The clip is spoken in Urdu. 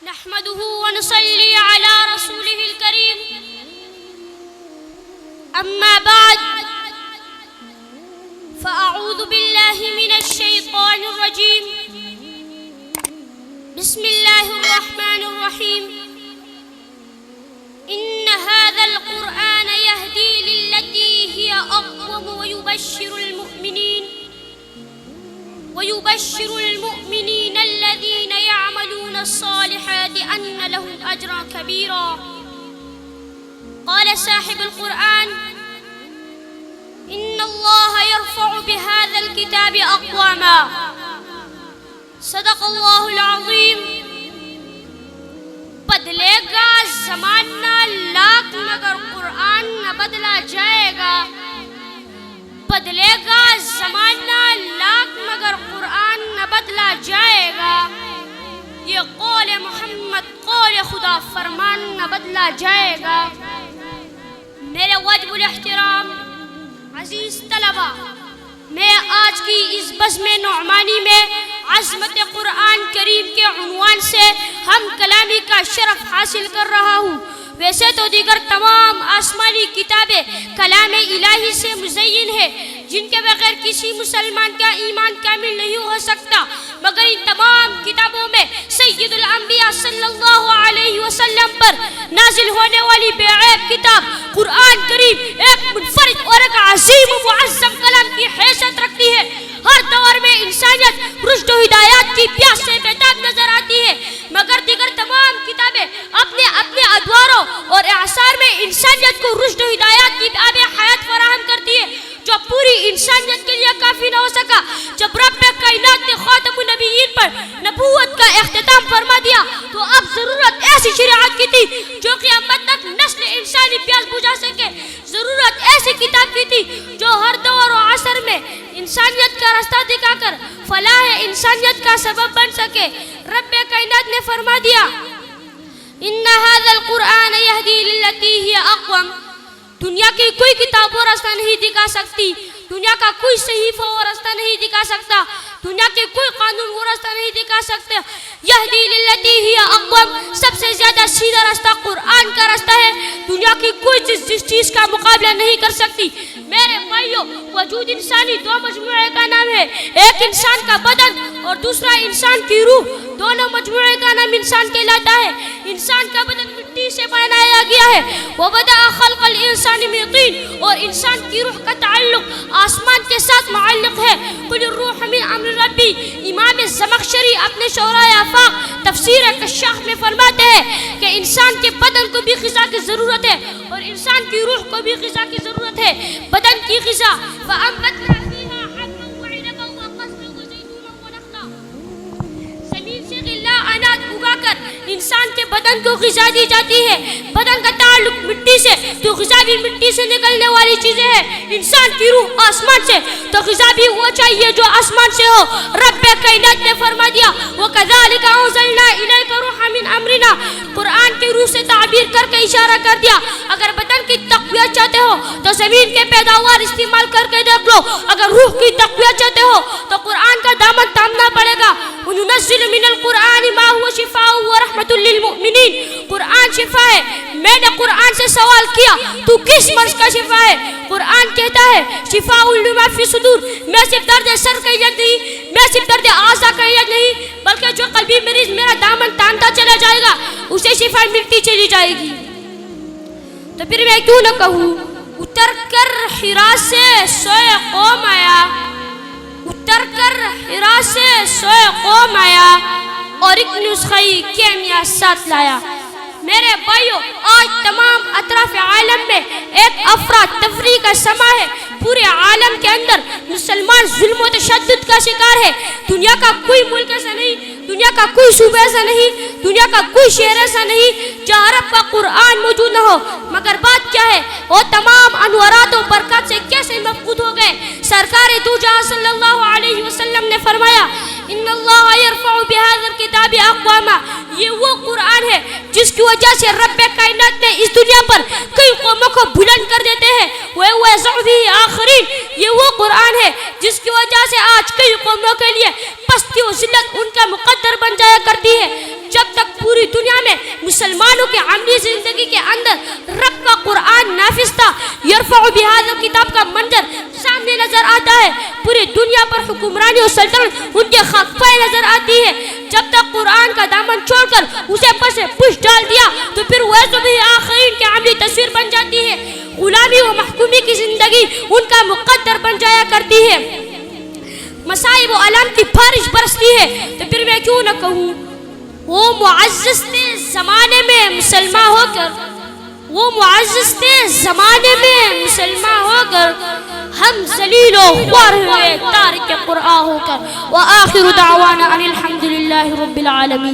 نحمده ونصلي على رسوله الكريم أما بعد فأعوذ بالله من الشيطان الرجيم بسم الله الرحمن الرحيم إن هذا القرآن يهدي للتي هي أقوم ويبشر المؤمنين الذين يعملون الصالحات أن لهم أجرا كبيرا. قال صاحب القرآن إن الله يرفع بهذا الكتاب أقواما. صدق اللہ العظیم. بدلے گا زمانہ لاکھ مگر قرآن نہ بدلا جائے گا. بدلے گا زمانہ لاکھ مگر قرآن نہ بدلا جائے گا. یہ قول محمد قول خدا فرمان نہ بدلا جائے گا. میرے واجب الاحترام عزیز طلبہ، میں آج کی اس بزم نعمانی میں عظمت قرآن کریم کے عنوان سے ہم کلامی کا شرف حاصل کر رہا ہوں. ویسے تو دیگر تمام آسمانی کتابیں کلام الہی سے مزین ہے جن کے بغیر کسی مسلمان کا ایمان کامل نہیں ہو سکتا، مگر ان تمام کتابوں میں سید الانبیاء صلی اللہ علیہ وسلم پر نازل ہونے والی بے عیب کتاب قرآن کریم ایک منفرد اور ایک عظیم و معظم کلام کی حیثیت رکھتی ہے. ہر دور میں انسانیت رشد و ہدایات کی پیاس سے بیتاب نظر آتی ہے، مگر دیگر تمام کتابیں اپنے اپنے ادواروں اور اعصار میں انسانیت کو رشد و ہدایات کی آب حیات فراہم کرتی ہے جو پوری انسانیت کے لیے کافی نہ ہو سکا. جب رب کائنات نے خاتم النبیین پر نبوت کا اختتام فرما دیا تو اب ضرورت ایسی شریعت کی تھی جو قیامت تک نسل انسانی پیاس بجھا سکے. ضرورت ایسی کتاب کی تھی جو ہر دور و عصر میں انسانیت کا راستہ دکھا کر فلاح انسانیت کا سبب بن سکے. رب کائنات نے فرما دیا ان هذا القرآن يهدي للتي هي اقوم. دنیا کی کوئی کتاب وہ راستہ نہیں دکھا سکتی، دنیا کا کوئی صحیفہ وہ راستہ نہیں دکھا سکتا، دنیا کے کوئی قانون وہ راستہ نہیں دکھا سکتے. یہدی للتی ہی اقوم، سب سے زیادہ سیدھا راستہ قرآن کا راستہ ہے. دنیا کی کوئی چیز جس چیز کا مقابلہ نہیں کر سکتی. میرے بھائیو، وجود انسانی دو مجموعے کا نام ہے، ایک انسان کا بدن اور دوسرا انسان کی روح. دونوں مجموعے کا نام انسان کہلاتا ہے. انسان کا بدن مٹی سے بنایا گیا ہے، وَبَدَأَ خَلْقَ الْإِنسَانِ مِنْ طِينٍ، اور انسان کی روح کا تعلق آسمان کے ساتھ معلق ہے. قُلِ الرُّوحُ مِنْ أَمْرِ رَبِّي. امام زمخشری اپنے شعراء آفاق تفسیر کشاف میں فرماتے ہیں کہ انسان کے بدن کو بھی غذا کی ضرورت ہے اور انسان کی روح کو بھی غذا کی ضرورت ہے. بدن کی غذا فَأَنبَتْنَا فِيهَا حَبًّا وَعِنَبًا وَقَضْبًا وَزَيْتُونًا وَنَخْلًا. زمین سے غلہ اناج اگا کر انسان کے بدن کو غذا دی جاتی ہے. بدن کا تعلق مٹی سے تو غذا بھی مٹی سے نکلنے والی چیزیں ہیں. انسان کی روح آسمان سے تو غذا بھی وہ چاہیے جو آسمان سے ہو. رب کائنات نے فرما دیا وَكَذَلِكَ أَنزَلْنَا إِلَيْكَ رُوحًا مِنْ أَمْرِنَا. قرآن کی روح سے تعبیر کر کے اشارہ کر دیا. اگر بدن کی تقویت چاہتے ہو تو زمین کے پیداوار استعمال کر کے دیکھ لو. اگر روح کی تقویت چاہتے ہو تو قرآن کا دامن تھامنا پڑے گا. وَنُنَزِّلُ مِنَ الْقُرْآنِ مَا هُوَ شِفَاءٌ وَرَحْمَةٌ لِّلْمُؤْمِنِينَ. قرآن شفا ہے. میں نے قرآن سے سوال کیا تو کس مرض کا شفا ہے؟ قرآن کہتا ہے شفاء لما فی صدور. میں صرف درد سر کا علاج نہیں، میں صرف درد اعضاء کا علاج نہیں، بلکہ جو قلبی مریض میرا دامن تانتا چلا جائے گا اسے شفا ملتی چلی جائے گی. تو پھر میں کیوں نہ کہوں اتر کر حرا سے سوئے قوم آیا، اتر کر حرا سے سوئے قوم آیا اور ایک نسخی کیمیا ساتھ لایا. میرے بھائیو، آج تمام اطراف عالم میں ایک افراد تفریح کا سما ہے. پورے عالم کے اندر مسلمان ظلم و تشدد کا شکار ہے. دنیا کا کوئی ملک ایسا نہیں، دنیا کا کوئی صوبہ ایسا نہیں، دنیا کا کوئی شہر ایسا نہیں جہاں رب کا قرآن موجود نہ ہو. مگر بات کیا ہے، وہ تمام انوارات و برکات سے کیسے مفقود ہو گئے. سرکار دو جہاں صلی اللہ علیہ وسلم نے فرمایا ان اللہ یرفع بہذا الکتاب اقواما. یہ وہ قرآن ہے جس کی وجہ سے رب کائنات نے اس دنیا پر کئی قوموں کو بلند کر دیتے ہیں. وَيَضَعُ بِهِ آخَرِينَ. یہ وہ قرآن ہے جس کی وجہ سے آج کئی قوموں کے لیے پستی و ذلت ان کا مقدر بن جایا کرتی ہے. جب تک پوری دنیا میں مسلمانوں کی عملی زندگی کے اندر رب کا قرآن نافذ تھا، یرفع بہذا کتاب کا منظر سامنے نظر آتا ہے، پوری دنیا پر حکمرانی اور سلطنت ان کے خاک پائے نظر آتی ہے۔ جب تک قرآن کا دامن چھوڑ کر اسے پس پش ڈال دیا تو پھر وہ بھی آخرین کی عملی تصویر بن جاتی ہے، غلامی و محکومی کی زندگی ان کا مقدر بن جایا کرتی ہے، مصائب و آلام کی بارش برستی ہے۔ تو پھر میں کیوں نہ کہوں وہ معزز تھے زمانے میں مسلمان ہو کر، وہ معزز تھے زمانے میں مسلمان ہو کر، ہم ذلیل و خوار ہوئے تارک قرآن ہو کر۔ وآخر دعوانا ان الحمد للہ رب العالمین۔